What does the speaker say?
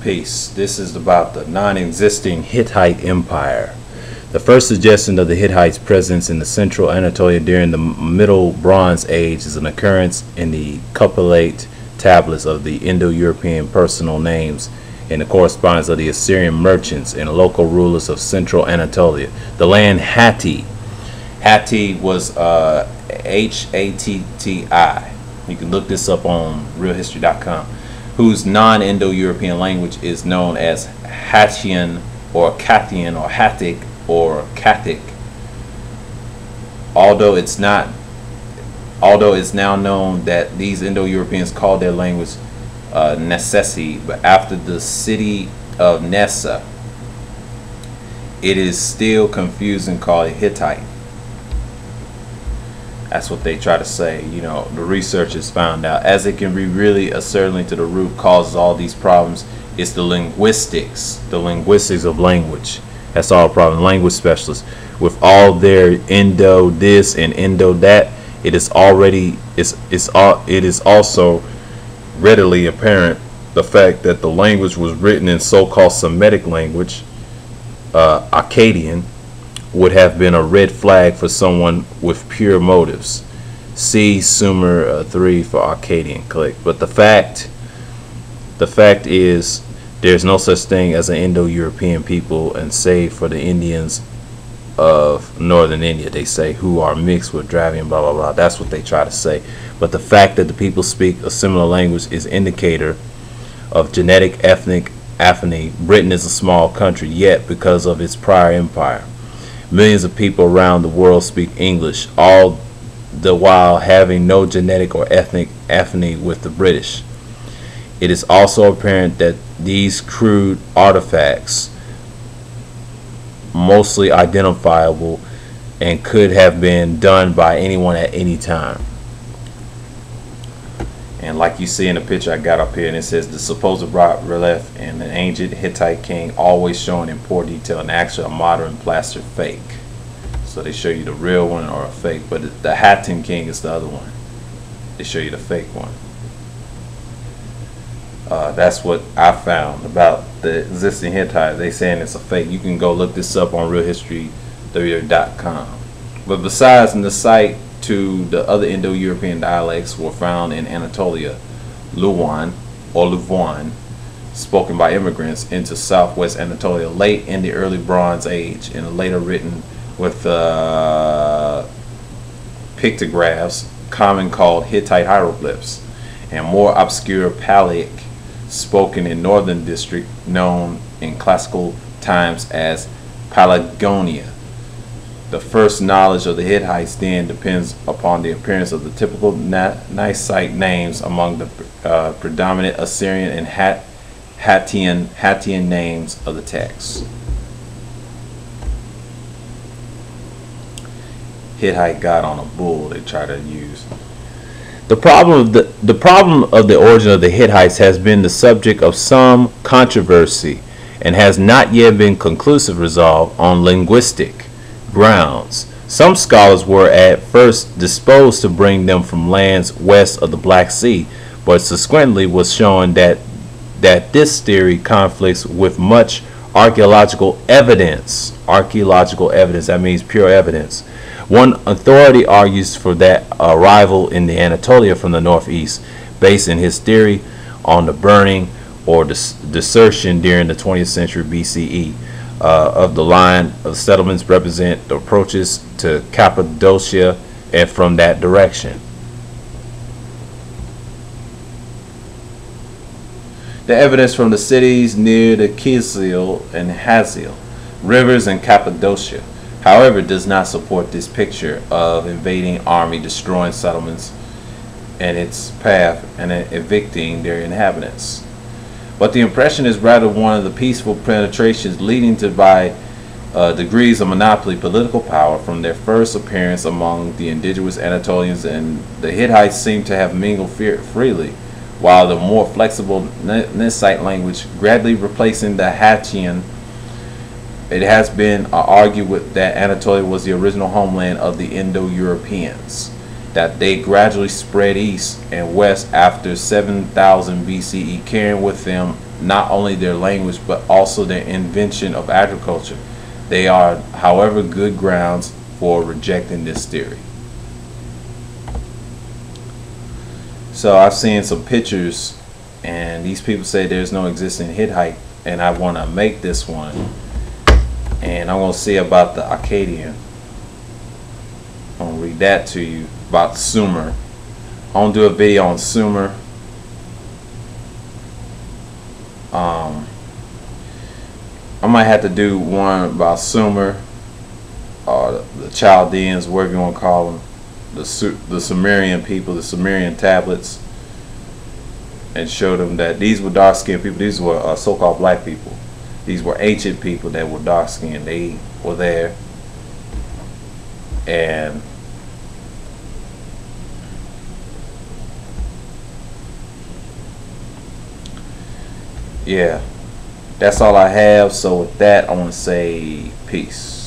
Peace. This is about the non-existing Hittite Empire. The first suggestion of the Hittites' presence in the central Anatolia during the Middle Bronze Age is an occurrence in the Cuppellate tablets of the Indo-European personal names and the correspondence of the Assyrian merchants and local rulers of central Anatolia. The land Hatti. Hatti was H-A-T-T-I. You can look this up on realhistory.com. Whose non-Indo-European language is known as Hattian or Kattian or Hattic or Kattic. Although it's now known that these Indo-Europeans called their language Nesesi, but after the city of Nessa, it is still confusing called Hittite. That's what they try to say. You know, the researchers found out, as it can be really ascertained to the root causes all these problems, it's the linguistics of language. That's all the problem. Language specialists, with all their Indo this and Indo that, it is also readily apparent the fact that the language was written in so-called Semitic language, Akkadian, would have been a red flag for someone with pure motives. See Sumer 3 for Akkadian. Click. But the fact is, there's no such thing as an Indo-European people, and save for the Indians of northern India, they say, who are mixed with Dravidian, blah blah blah. That's what they try to say. But the fact that the people speak a similar language is indicator of genetic ethnic affinity. Britain is a small country, yet because of its prior empire, millions of people around the world speak English, all the while having no genetic or ethnic affinity with the British. It is also apparent that these crude artifacts, mostly identifiable, and could have been done by anyone at any time. And like you see in the picture I got up here, and it says the supposed relief and an ancient Hittite king, always shown in poor detail, and actually a modern plaster fake. So they show you the real one or a fake, but the Hattin king is the other one. They show you the fake one. That's what I found about the existing Hittite. They saying it's a fake. You can go look this up on realhistory.com. But besides the site to the other Indo-European dialects were found in Anatolia, Luwan or Luvuan, spoken by immigrants into southwest Anatolia late in the early Bronze Age, and later written with pictographs, common called Hittite hieroglyphs, and more obscure Palic, spoken in northern district, known in classical times as Pelagonia. The first knowledge of the Hittites then depends upon the appearance of the typical Nicite names among the predominant Assyrian and Hattian names of the text. Hittite god on a bull they try to use. The problem of the origin of the Hittites has been the subject of some controversy and has not yet been conclusive resolved on linguistic grounds. Some scholars were at first disposed to bring them from lands west of the Black Sea, but subsequently was shown that this theory conflicts with much archaeological evidence. That means pure evidence. One authority argues for that arrival in the Anatolia from the northeast, basing his theory on the burning or desertion during the 20th century BCE of the line of settlements represent the approaches to Cappadocia and from that direction. The evidence from the cities near the Kizil and Hazil rivers in Cappadocia, however, does not support this picture of invading army destroying settlements and its path and evicting their inhabitants. But the impression is rather one of the peaceful penetrations leading to by degrees of monopoly political power from their first appearance among the indigenous Anatolians, and the Hittites seem to have mingled freely, while the more flexible Nicite language gradually replacing the Hattian. It has been argued that Anatolia was the original homeland of the Indo-Europeans, that they gradually spread east and west after 7000 BCE, carrying with them not only their language but also their invention of agriculture. They are, however, good grounds for rejecting this theory. So I've seen some pictures, and these people say there's no existing Hittite, and I want to make this one, and I'm going to see about the Akkadian. I'm going to read that to you about Sumer. I'm going to do a video on Sumer. I might have to do one about Sumer, or the Chaldeans, whatever you want to call them, the Sumerian people, the Sumerian tablets, and show them that these were dark-skinned people. These were so-called black people. These were ancient people that were dark-skinned. They were there, and yeah, that's all I have. So with that, I want to say peace.